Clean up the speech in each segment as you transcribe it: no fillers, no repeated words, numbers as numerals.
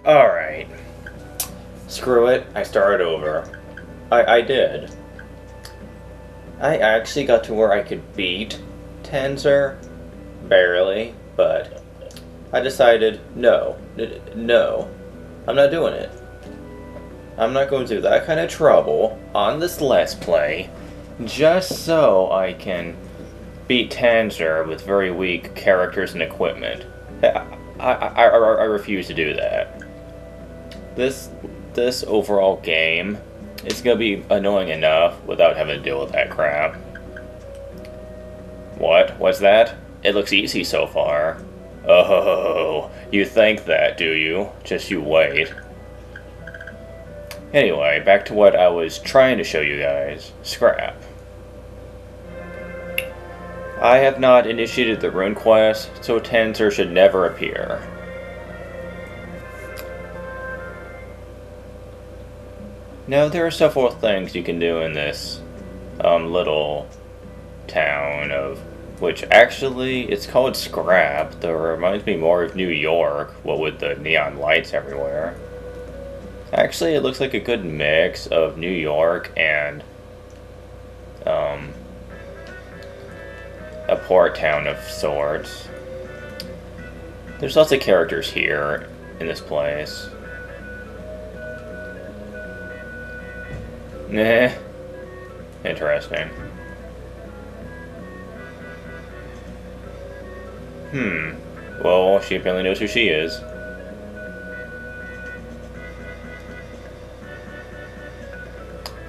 Alright. Screw it, I started over. I did. I actually got to where I could beat Tensor. Barely, but I decided, no, no, I'm not doing it. I'm not going through that kind of trouble on this Let's Play just so I can beat Tensor with very weak characters and equipment. I refuse to do that. This overall game is gonna be annoying enough without having to deal with that crap. What? What's that? It looks easy so far. Oh, you think that, do you? Just you wait. Anyway, back to what I was trying to show you guys. Scrap. I have not initiated the rune quest, so Tensor should never appear. Now, there are several things you can do in this little town of which actually it's called Scrap, though it reminds me more of New York, what with the neon lights everywhere. Actually, it looks like a good mix of New York and a port town of sorts. There's lots of characters here in this place. Nah. Interesting. Well, she apparently knows who she is.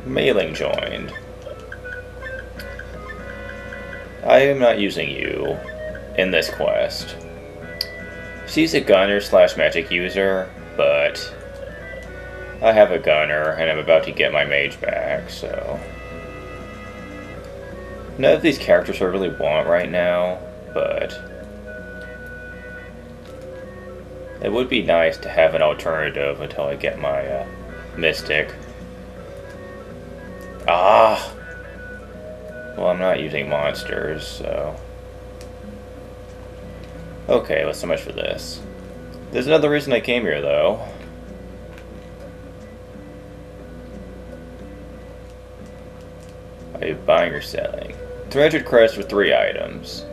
Mailing joined. I am not using you in this quest. She's a gunner slash magic user, but I have a gunner and I'm about to get my mage back, so none of these characters I really want right now, but it would be nice to have an alternative until I get my mystic. Ah! Well, I'm not using monsters, so okay, well, so much for this. There's another reason I came here, though. Are you buying or selling? 300 credits for 3 items.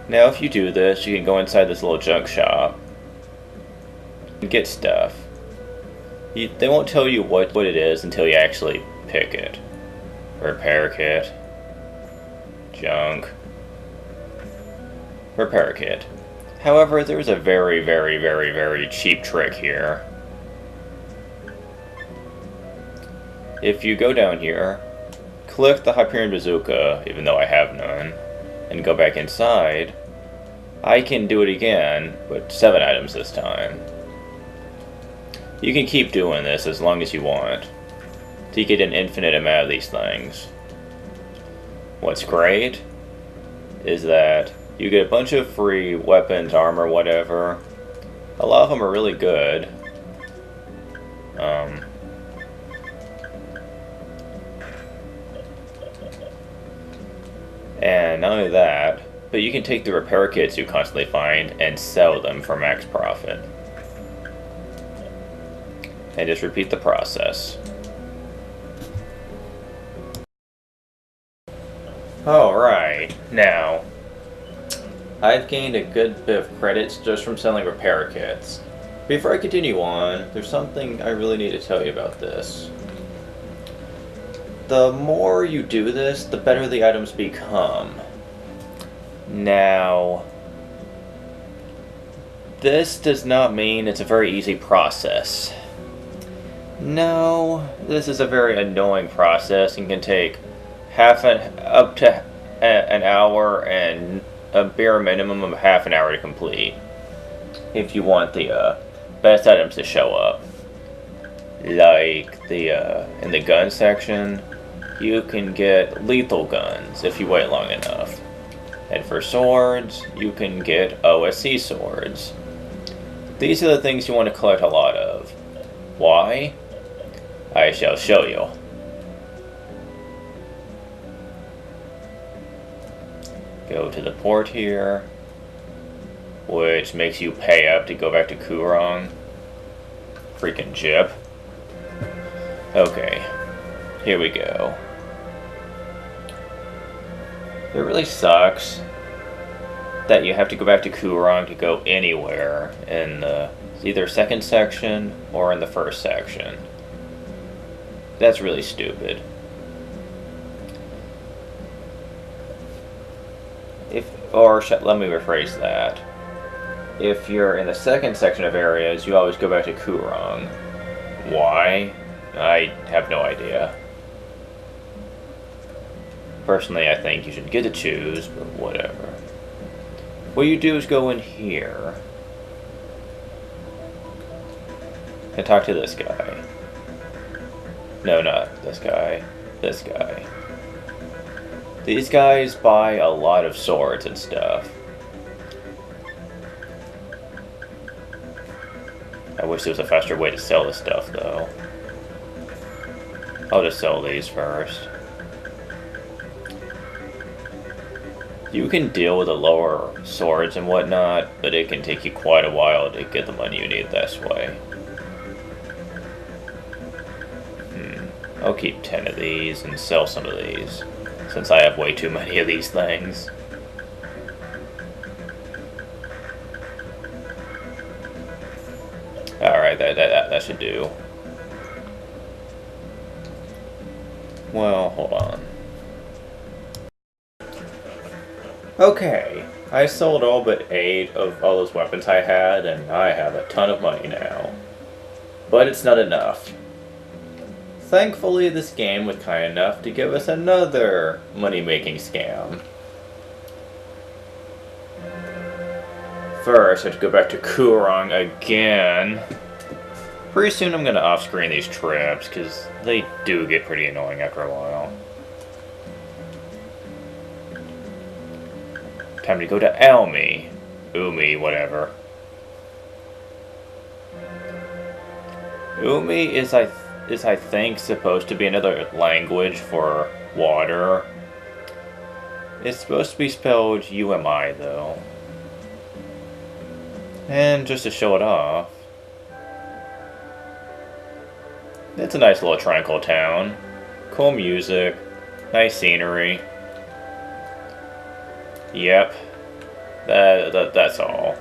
Now, if you do this, you can go inside this little junk shop and get stuff. They won't tell you what it is until you actually pick it. Repair kit. Junk. Repair kit. However, there's a very, very, very, very cheap trick here. If you go down here, click the Hyperion Bazooka, even though I have none, and go back inside, I can do it again, but 7 items this time. You can keep doing this as long as you want, to get an infinite amount of these things. What's great is that you get a bunch of free weapons, armor, whatever. A lot of them are really good. And not only that, but you can take the repair kits you constantly find and sell them for max profit. And just repeat the process. Alright, now, I've gained a good bit of credits just from selling repair kits. Before I continue on, there's something I really need to tell you about this. The more you do this, the better the items become. Now, this does not mean it's a very easy process. No, this is a very annoying process and can take up to an hour and a bare minimum of half an hour to complete. If you want the best items to show up. Like in the gun section, you can get lethal guns if you wait long enough. And for swords, you can get OSC swords. These are the things you want to collect a lot of. Why? I shall show you. Go to the port here. which makes you pay up to go back to Kurong. Freaking Jip. Okay, here we go. It really sucks that you have to go back to Kurong to go anywhere in the either second section or in the first section. That's really stupid. Let me rephrase that. If you're in the second section of areas, you always go back to Kurong. Why? I have no idea. Personally, I think you should get to choose, but whatever. What you do is go in here and talk to this guy. No, not this guy. This guy. These guys buy a lot of swords and stuff. I wish there was a faster way to sell this stuff, though. I'll just sell these first. You can deal with the lower swords and whatnot, but it can take you quite a while to get the money you need this way. I'll keep 10 of these and sell some of these, since I have way too many of these things. Alright, that should do. Well, hold on. Okay, I sold all but 8 of all those weapons I had, and I have a ton of money now. But it's not enough. Thankfully, this game was kind enough to give us another money-making scam. First, I have to go back to Kurong again. Pretty soon I'm going to off-screen these trips, because they do get pretty annoying after a while. Time to go to Elmi. Umi, whatever. Umi is I think supposed to be another language for water. It's supposed to be spelled UMI though. And just to show it off, it's a nice little tranquil town. Cool music, nice scenery. Yep, that's all.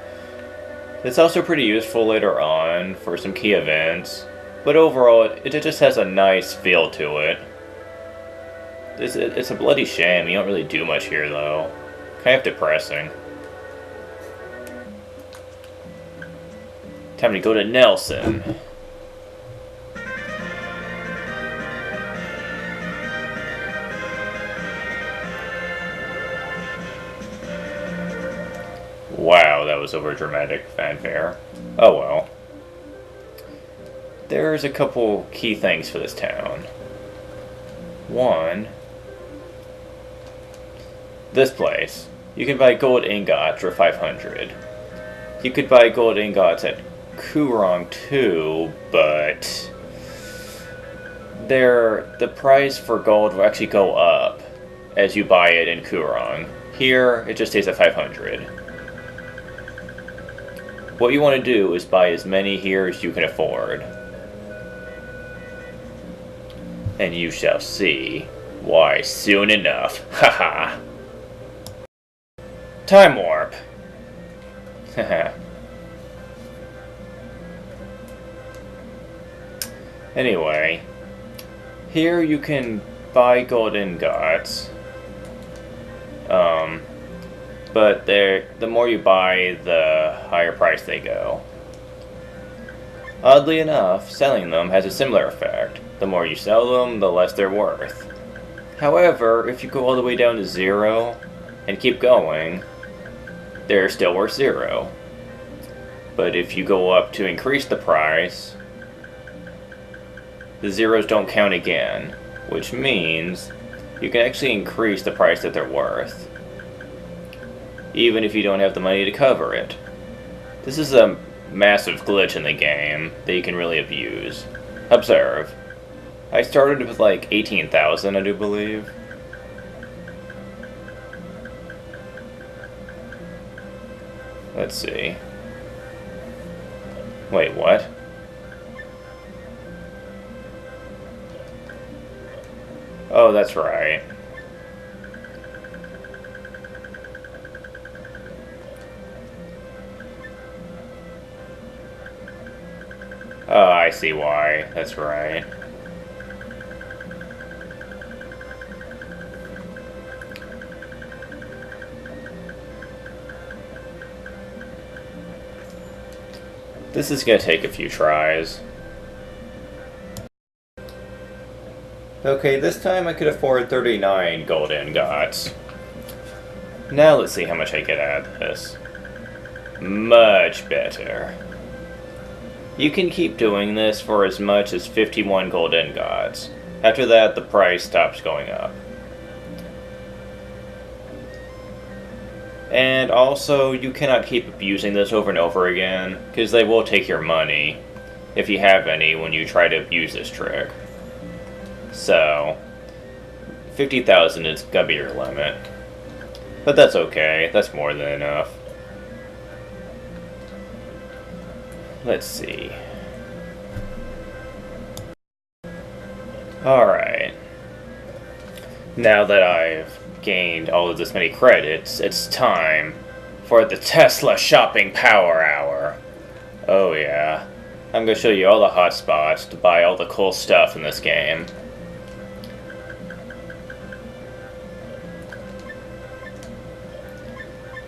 It's also pretty useful later on for some key events, but overall it just has a nice feel to it. It's a bloody shame you don't really do much here though. Kind of depressing. Time to go to Nelson. Wow, that was overdramatic fanfare. Oh well. There's a couple key things for this town. One, this place. You can buy gold ingots for 500. You could buy gold ingots at Kurong too, but the price for gold will actually go up as you buy it in Kurong. Here, it just stays at 500. What you want to do is buy as many here as you can afford. And you shall see why soon enough. Haha. Time warp. Haha. Anyway, here you can buy gold ingots. But the more you buy, the higher price they go. Oddly enough, selling them has a similar effect. The more you sell them, the less they're worth. However, if you go all the way down to 0 and keep going, they're still worth 0. But if you go up to increase the price, the zeros don't count again, which means you can actually increase the price that they're worth, even if you don't have the money to cover it. This is a massive glitch in the game that you can really abuse. Observe. I started with like 18,000, I do believe. Let's see. Wait, what? Oh, that's right. Oh, I see why. That's right. This is gonna take a few tries. Okay, this time I could afford 39 gold ingots. Now let's see how much I get out of this. Much better. You can keep doing this for as much as 51 gold ingots. After that, the price stops going up. And also, you cannot keep abusing this over and over again, because they will take your money, if you have any, when you try to abuse this trick. So, 50,000 is gonna be your limit. But that's okay, that's more than enough. Let's see. Alright. Now that I've gained all of this many credits, it's time for the Tesla Shopping Power Hour. Oh yeah. I'm gonna show you all the hot spots to buy all the cool stuff in this game.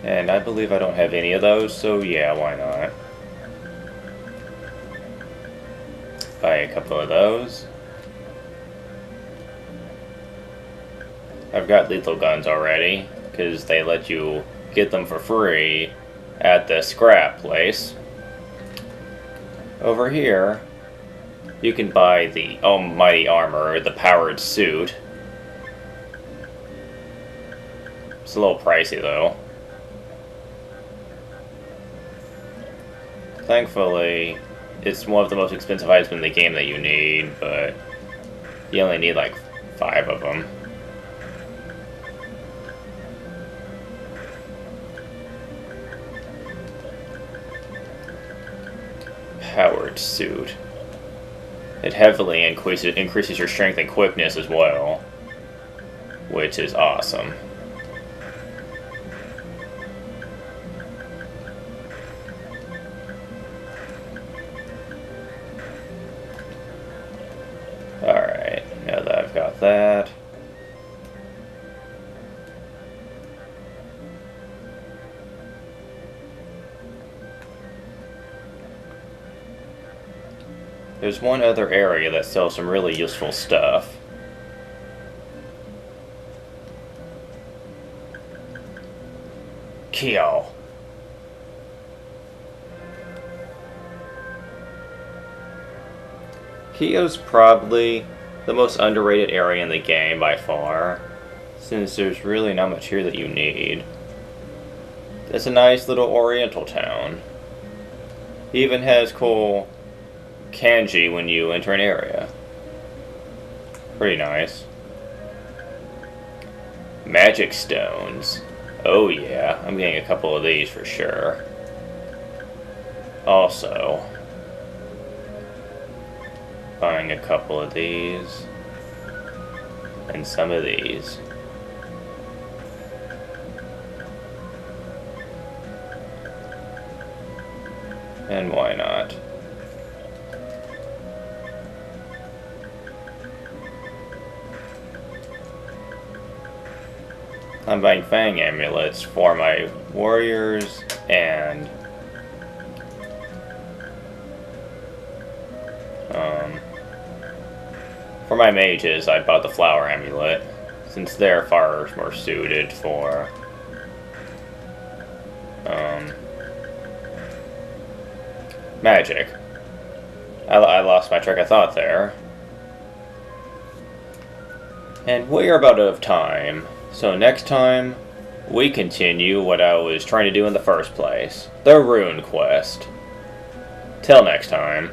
And I believe I don't have any of those, so yeah, why not? Buy a couple of those. I've got lethal guns already, because they let you get them for free at the scrap place. Over here, you can buy the almighty armor, the powered suit. It's a little pricey though. Thankfully, it's one of the most expensive items in the game that you need, but you only need like 5 of them. Powered suit. It heavily increases your strength and quickness as well, which is awesome. Alright, now that I've got that. There's one other area that sells some really useful stuff. Kyo. Kyo's probably the most underrated area in the game by far, since there's really not much here that you need. It's a nice little oriental town. It even has cool kanji when you enter an area. Pretty nice. Magic stones. Oh yeah, I'm getting a couple of these for sure. Also, buying a couple of these and some of these. And why not? I'm buying Fang amulets for my warriors and for my mages. I bought the flower amulet since they're far more suited for magic. I lost my track of thought there. And we are about out of time. So next time, we continue what I was trying to do in the first place. The Rune Quest. Till next time.